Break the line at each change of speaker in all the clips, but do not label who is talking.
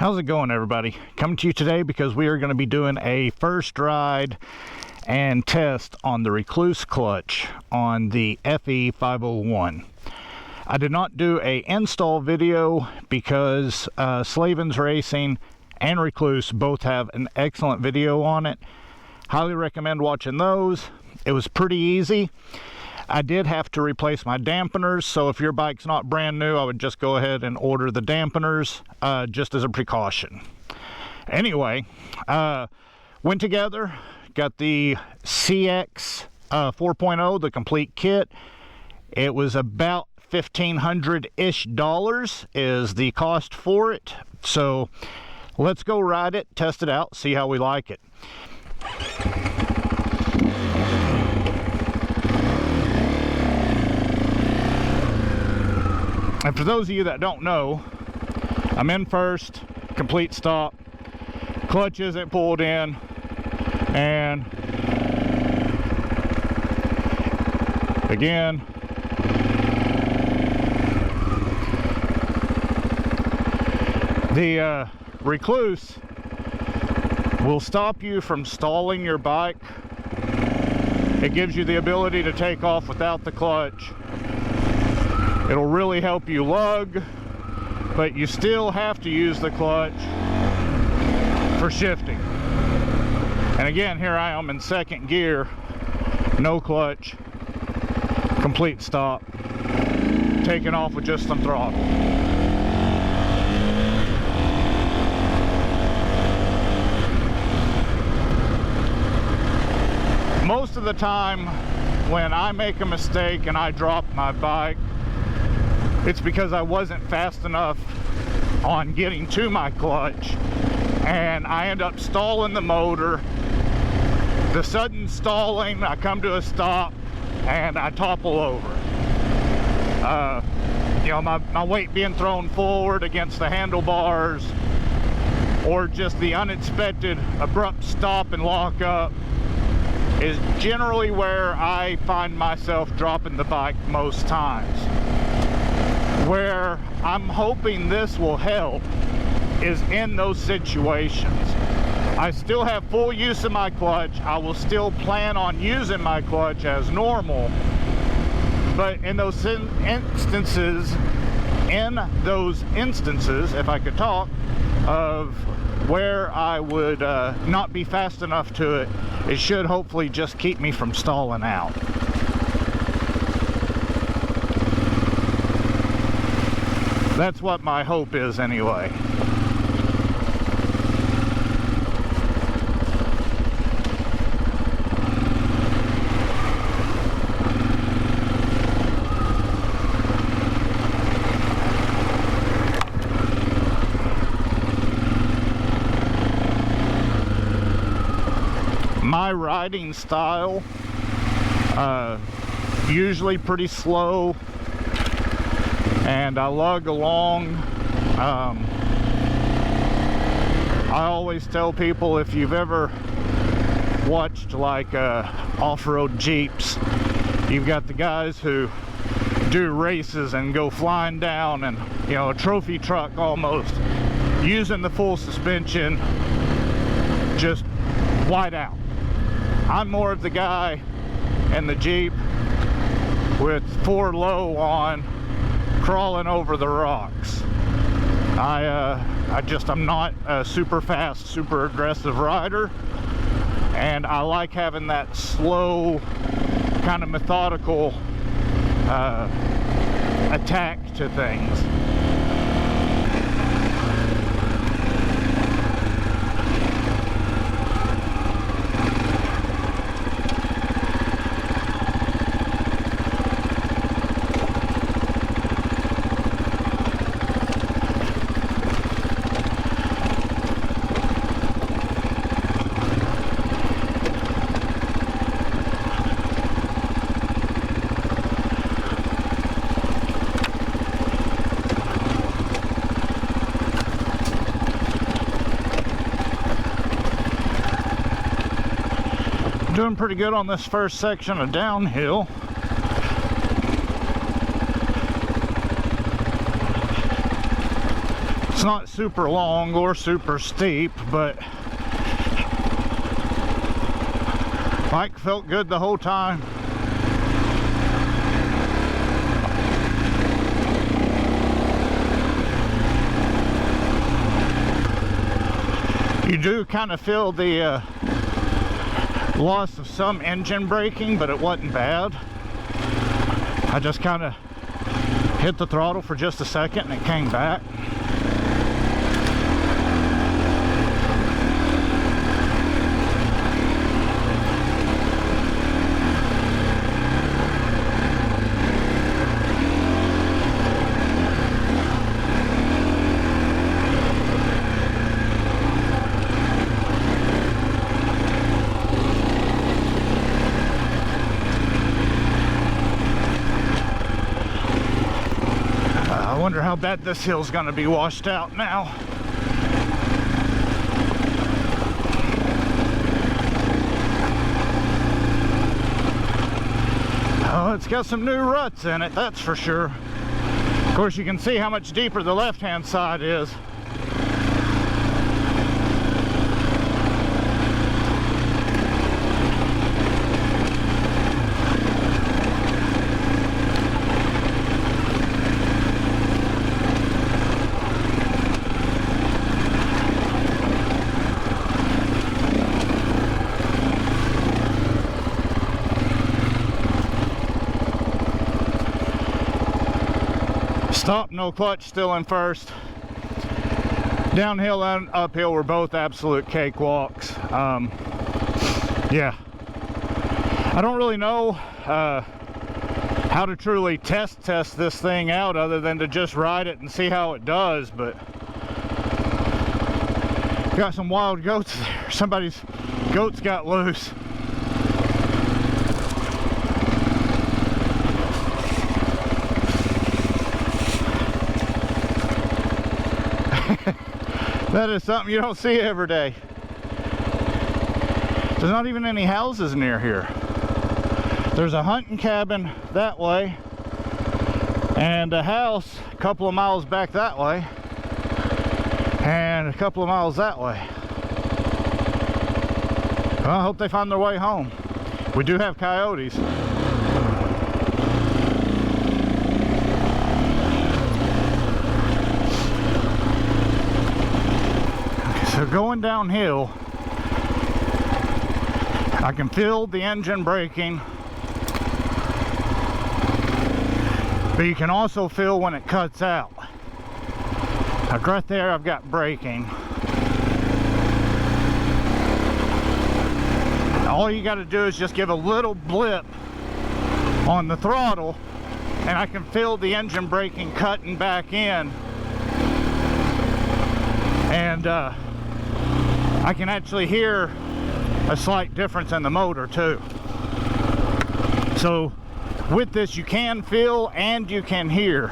How's it going, everybody? Coming to you today because we are going to be doing a first ride and test on the Rekluse clutch on the FE501. I did not do a install video because Slavens Racing and Rekluse both have an excellent video on it. Highly recommend watching those. It was pretty easy. I did have to replace my dampeners, so if your bike's not brand new, I would just go ahead and order the dampeners just as a precaution. Anyway, went together, got the CX 4.0, the complete kit. It was about $1,500-ish is the cost for it. So let's go ride it, test it out, see how we like it. And for those of you that don't know, I'm in first, complete stop, clutch isn't pulled in, and again, the Rekluse will stop you from stalling your bike. It gives you the ability to take off without the clutch. It'll really help you lug, but you still have to use the clutch for shifting. And again, here I am in second gear, no clutch, complete stop, taking off with just some throttle. Most of the time when I make a mistake and I drop my bike, it's because I wasn't fast enough on getting to my clutch and I end up stalling the motor. The sudden stalling, I come to a stop and I topple over. You know, my weight being thrown forward against the handlebars, or just the unexpected abrupt stop and lock up is generally where I find myself dropping the bike most times. Where I'm hoping this will help is in those situations. I still have full use of my clutch. I will still plan on using my clutch as normal. But in those instances, if I could talk, of where I would not be fast enough to it, it should hopefully just keep me from stalling out. That's what my hope is anyway. My riding style, usually pretty slow, and I lug along. I always tell people, if you've ever watched like off-road Jeeps, you've got the guys who do races and go flying down, and you know, a trophy truck almost, using the full suspension, just wide out. I'm more of the guy in the Jeep with 4 low on, crawling over the rocks. I'm not a super fast, super aggressive rider, and I like having that slow, kind of methodical attack to things. Doing pretty good on this first section of downhill. It's not super long or super steep, but bike felt good the whole time. You do kind of feel the loss of some engine braking, but it wasn't bad. I just kind of hit the throttle for just a second and it came back. I wonder how bad this hill's going to be washed out now. Oh, it's got some new ruts in it, that's for sure. Of course, you can see how much deeper the left-hand side is. Stop, no clutch, still in first. Downhill and uphill were both absolute cakewalks. Yeah, I don't really know how to truly test this thing out other than to just ride it and see how it does, but got some wild goats there. Somebody's goats got loose. That is something you don't see every day. There's not even any houses near here. There's a hunting cabin that way and a house a couple of miles back that way and a couple of miles that way. Well, I hope they find their way home. We do have coyotes. So going downhill, I can feel the engine braking, but you can also feel when it cuts out. Like right there, I've got braking. All you got to do is just give a little blip on the throttle, and I can feel the engine braking cutting back in. And I can actually hear a slight difference in the motor too. So with this, you can feel and you can hear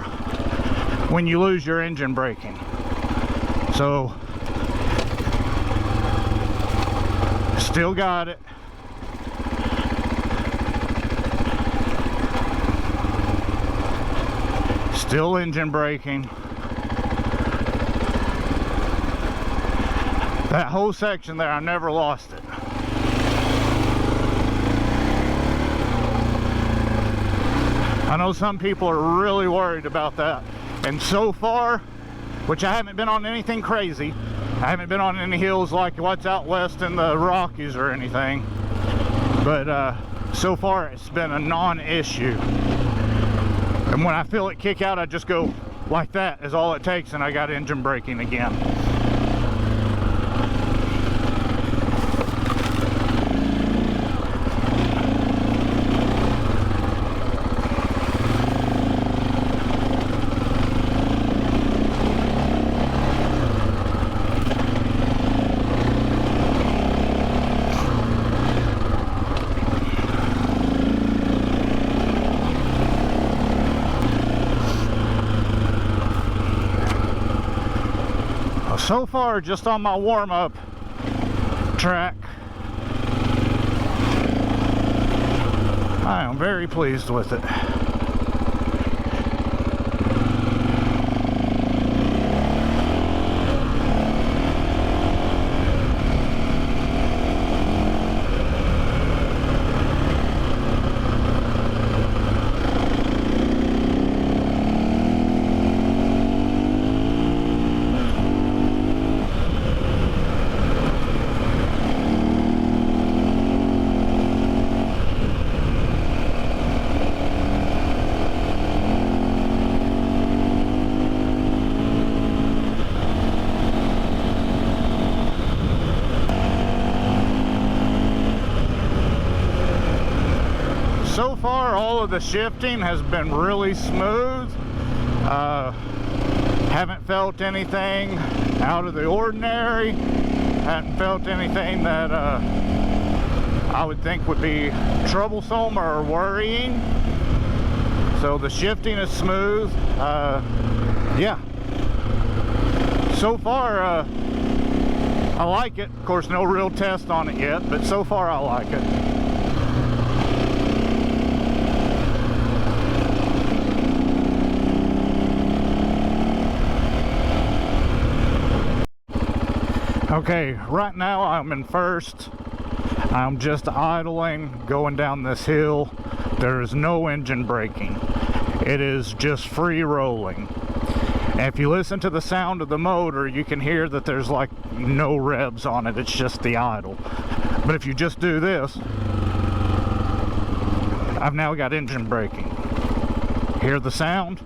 when you lose your engine braking. So still got it. Still engine braking. That whole section there, I never lost it. I know some people are really worried about that. And so far, which I haven't been on anything crazy, I haven't been on any hills like what's out west in the Rockies or anything, but so far it's been a non-issue. And when I feel it kick out, I just go like that is all it takes, and I got engine braking again. So far, just on my warm-up track, I am very pleased with it. So far, all of the shifting has been really smooth. Haven't felt anything out of the ordinary. Haven't felt anything that I would think would be troublesome or worrying. So the shifting is smooth. Yeah. So far, I like it. Of course, no real test on it yet, but so far I like it. Okay, right now I'm in first. I'm just idling, going down this hill. There is no engine braking. It is just free rolling. And if you listen to the sound of the motor, you can hear that there's like no revs on it. It's just the idle. But if you just do this, I've now got engine braking. Hear the sound?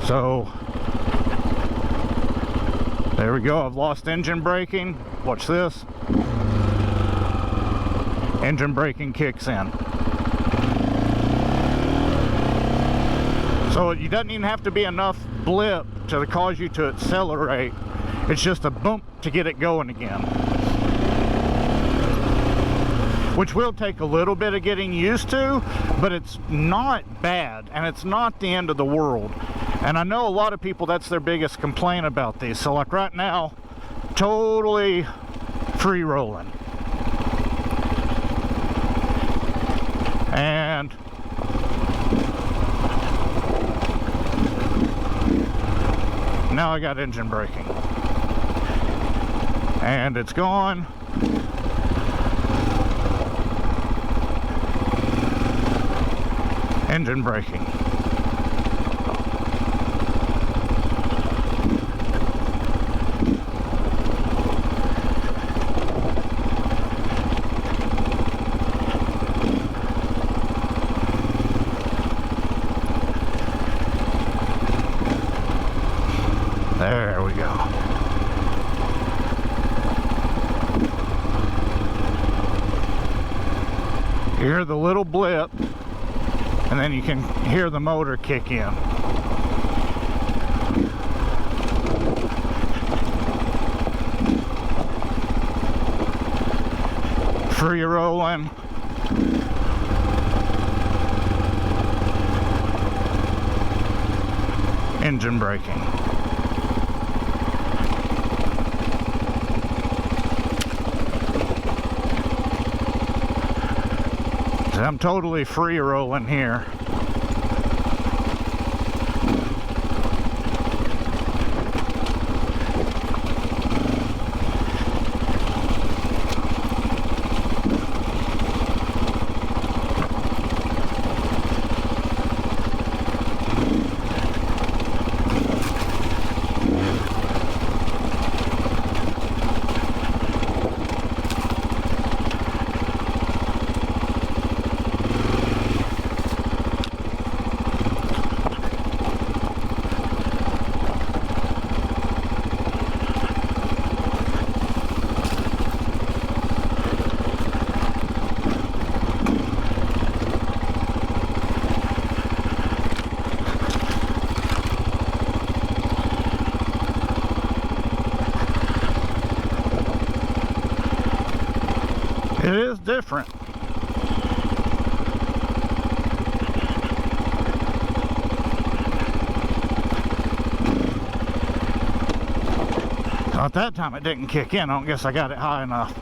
So there we go. I've lost engine braking. Watch this. Engine braking kicks in. So it doesn't even have to be enough blip to cause you to accelerate. It's just a bump to get it going again, which will take a little bit of getting used to, but it's not bad, and it's not the end of the world. And I know a lot of people, that's their biggest complaint about these. So like right now, totally free rolling. And now I got engine braking. And it's gone. Engine braking. There we go. You hear the little blip, and then you can hear the motor kick in. Free rolling. Engine braking. I'm totally free rolling here. It is different. At that time it didn't kick in. I don't guess I got it high enough.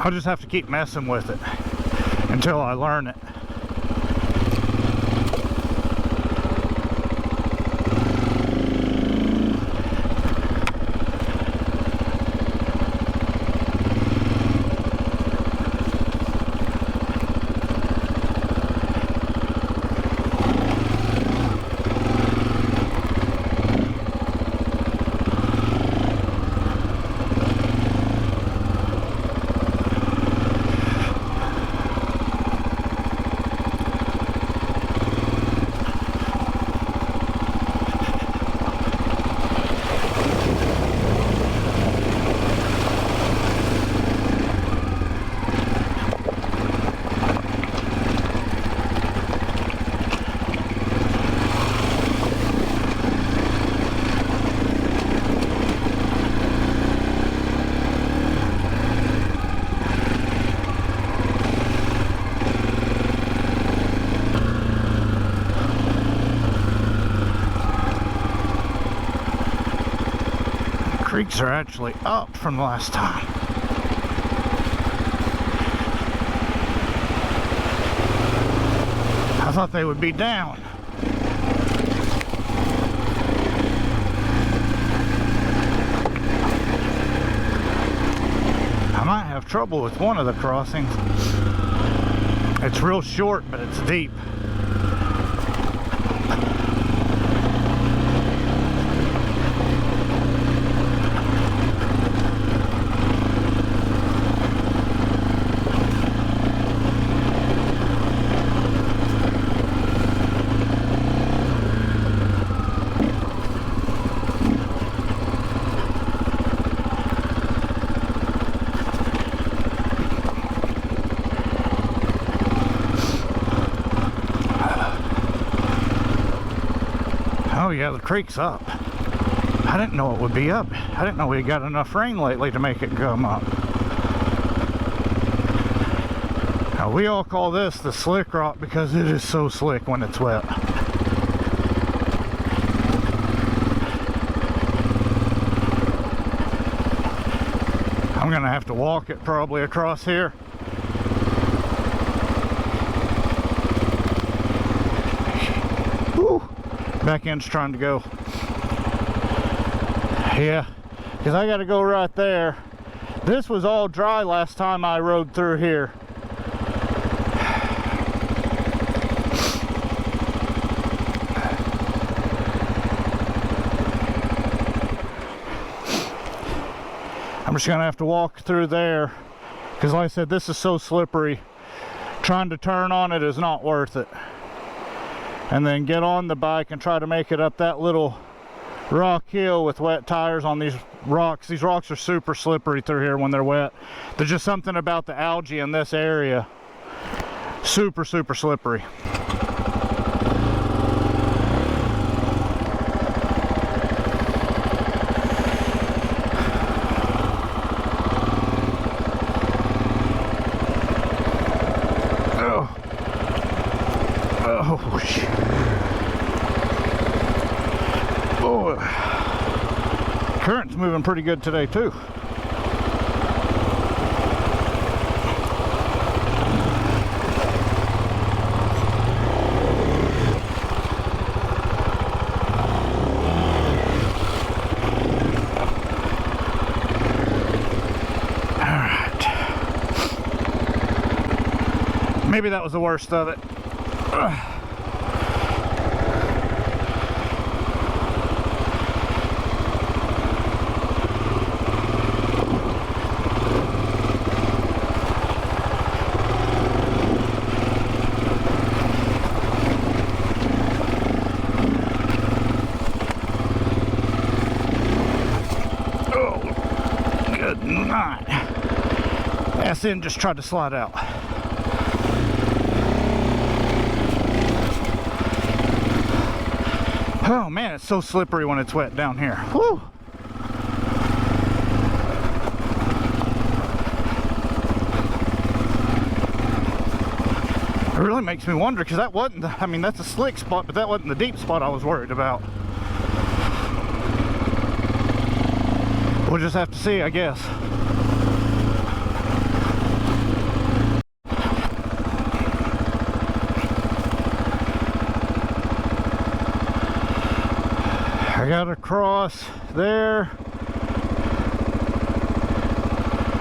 I'll just have to keep messing with it until I learn it. creeks are actually up from the last time. I thought they would be down. I might have trouble with one of the crossings. It's real short, but it's deep. Oh yeah, the creek's up. I didn't know it would be up. I didn't know we got enough rain lately to make it come up. Now we all call this the slick rock because it is so slick when it's wet. I'm gonna have to walk it probably across here. Whew. Back end's trying to go. Yeah, because I got to go right there. This was all dry last time I rode through here. I'm just going to have to walk through there because like I said, this is so slippery. Trying to turn on it is not worth it. And then get on the bike and try to make it up that little rock hill with wet tires on these rocks. These rocks are super slippery through here when they're wet. There's just something about the algae in this area. Super, super slippery. Oh, shit. Oh, current's moving pretty good today too. All right. Maybe that was the worst of it. SN just tried to slide out. Oh man, it's so slippery when it's wet down here. Woo! It really makes me wonder because that wasn't the, I mean that's a slick spot, but that wasn't the deep spot I was worried about. We'll just have to see, I guess. I gotta cross there.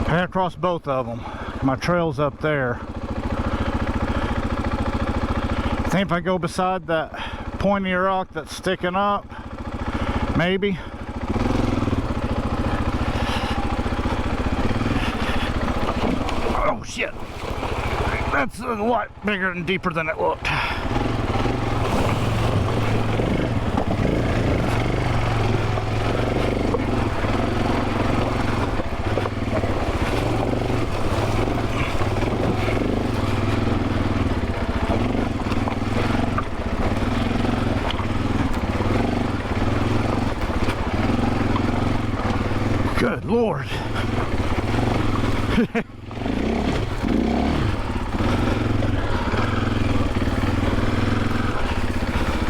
I gotta cross both of them. My trail's up there. I think if I go beside that pointy rock that's sticking up, maybe. Oh shit. That's a lot bigger and deeper than it looked. Good Lord.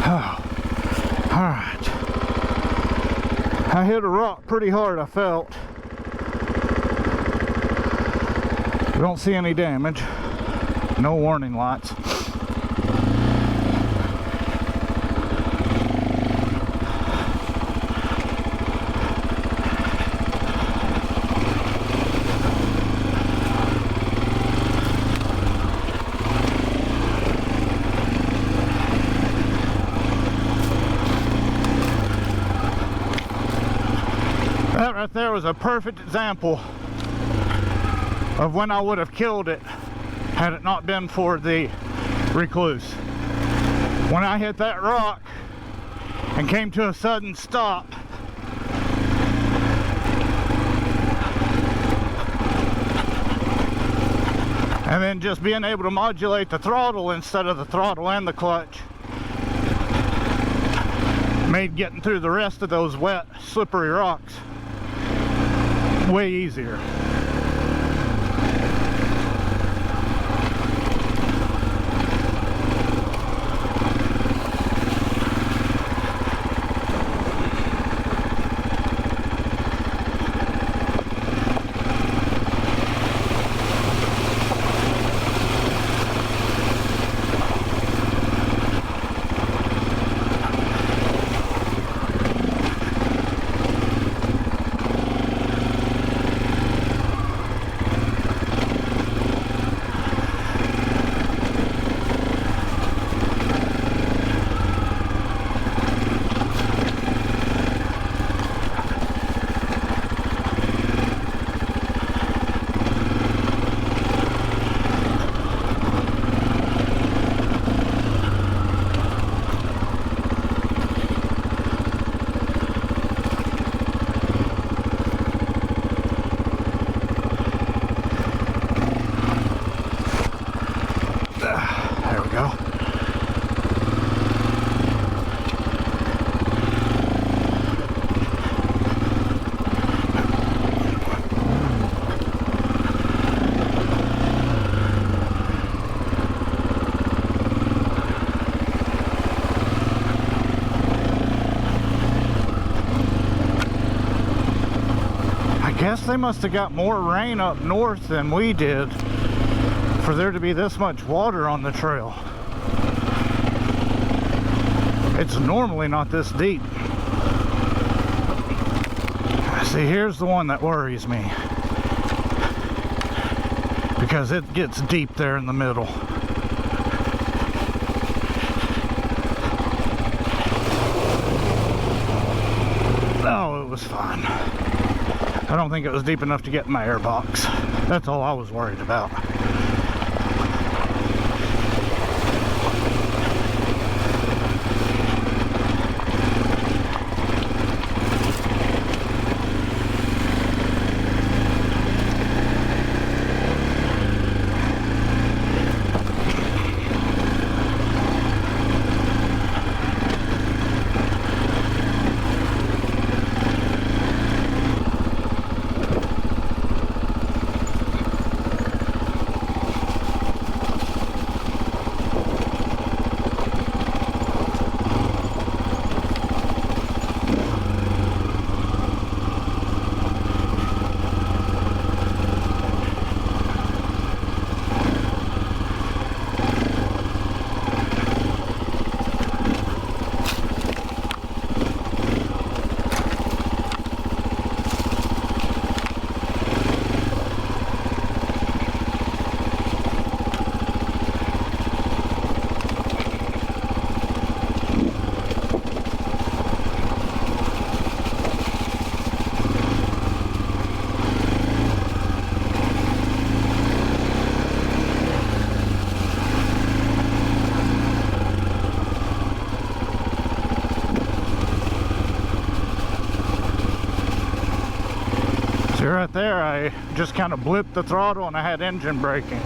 Oh, all right. I I hit a rock pretty hard, I felt. Don't see any damage. No warning lights. That right there was a perfect example of when I would have killed it had it not been for the Rekluse. When I hit that rock and came to a sudden stop, and then just being able to modulate the throttle instead of the throttle and the clutch made getting through the rest of those wet, slippery rocks way easier. There we go. I guess they must have got more rain up north than we did for there to be this much water on the trail. It's normally not this deep. See, here's the one that worries me, because it gets deep there in the middle. Oh, it was fine. I don't think it was deep enough to get in my airbox. That's all I was worried about. See right there, I just kind of blipped the throttle and I had engine braking.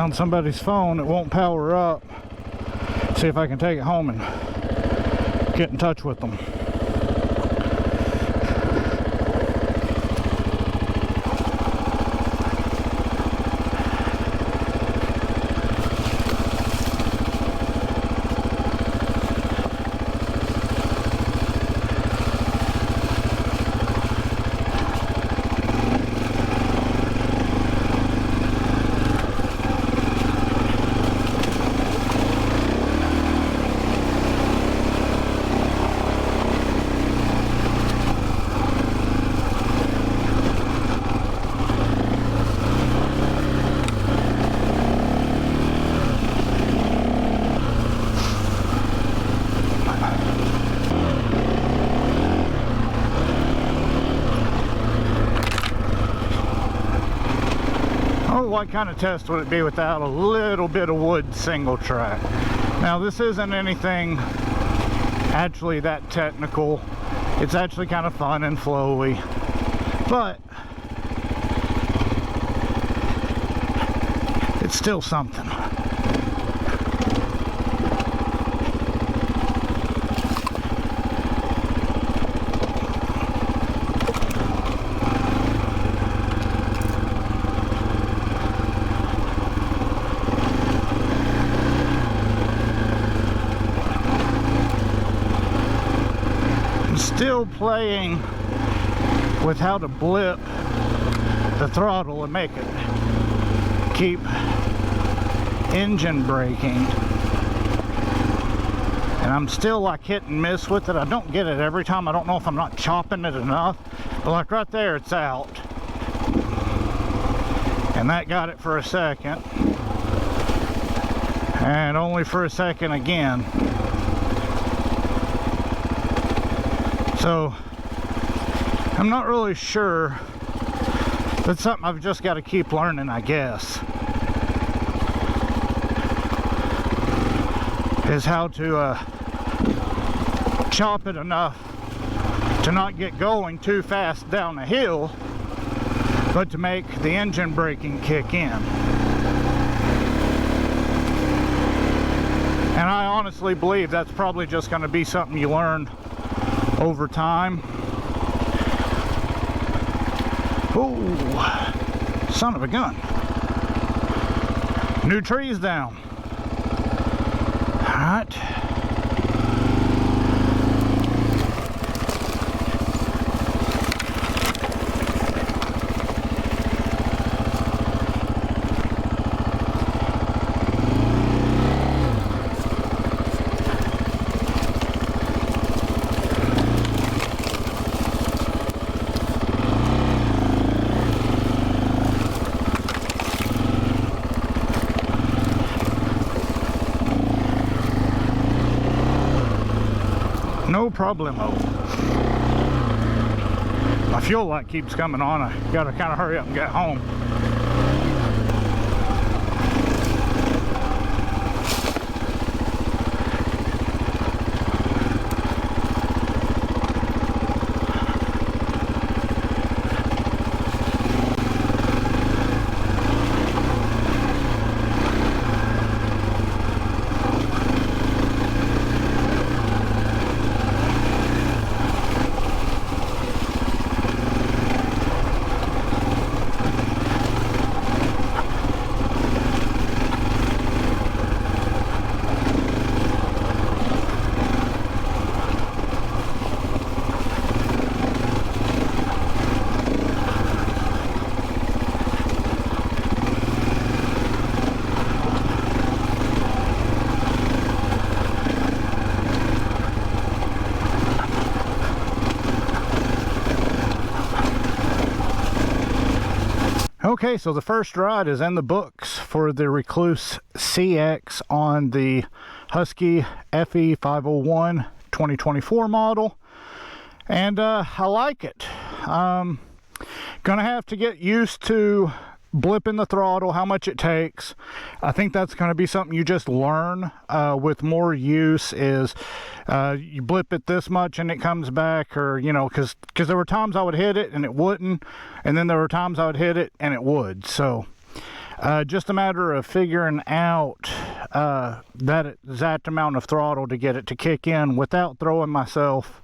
Found somebody's phone. It won't power up. See if I can take it home and get in touch with them. What kind of test would it be without a little bit of wood single track? Now this isn't anything actually that technical. It's actually kind of fun and flowy, but it's still something. Still playing with how to blip the throttle and make it keep engine braking, and I'm still like hit and miss with it. I don't get it every time. I don't know if I'm not chopping it enough, but like right there it's out, and that got it for a second, and only for a second again. So I'm not really sure. That's something I've just got to keep learning, I guess, is how to chop it enough to not get going too fast down the hill, but to make the engine braking kick in. And I honestly believe that's probably just going to be something you learn over time. Oh, son of a gun. New trees down. All right. No problemo. My fuel light keeps coming on. I gotta kind of hurry up and get home. Okay, so the first ride is in the books for the Rekluse CX on the Husky FE501 2024 model, and I like it. Gonna have to get used to blipping the throttle, how much it takes. I think that's going to be something you just learn with more use, is you blip it this much and it comes back, or you know, because there were times I would hit it and it wouldn't, and then there were times I would hit it and it would. So Just a matter of figuring out that exact amount of throttle to get it to kick in without throwing myself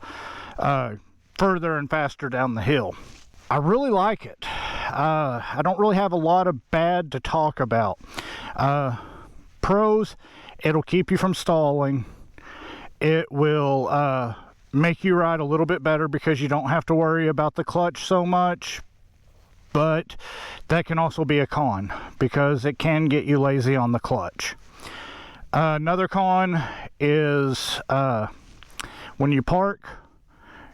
further and faster down the hill. I really like it. I don't really have a lot of bad to talk about. Pros, it'll keep you from stalling. It will make you ride a little bit better because you don't have to worry about the clutch so much. But that can also be a con because it can get you lazy on the clutch. Another con is when you park,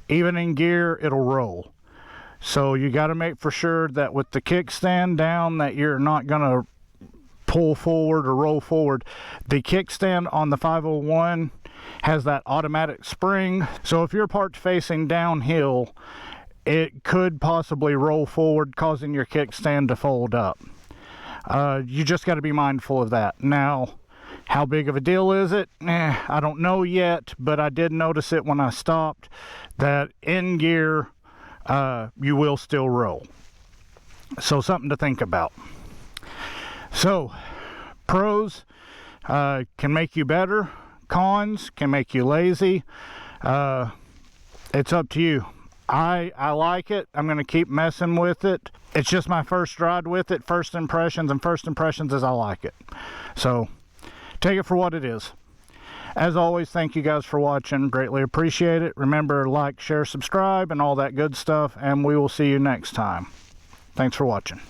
even in gear, it'll roll. So you got to make for sure that with the kickstand down that you're not going to pull forward or roll forward. The kickstand on the 501 has that automatic spring. So if you're parked facing downhill, it could possibly roll forward, causing your kickstand to fold up. You just got to be mindful of that. Now, how big of a deal is it? I don't know yet, but I did notice it when I stopped, that in gear, you will still roll. So something to think about. So, pros can make you better. Cons can make you lazy. It's up to you. I like it. I'm going to keep messing with it. It's just my first ride with it. First impressions, and first impressions is I like it. So, take it for what it is. As always, thank you guys for watching. Greatly appreciate it. Remember, like, share, subscribe, and all that good stuff. And we will see you next time. Thanks for watching.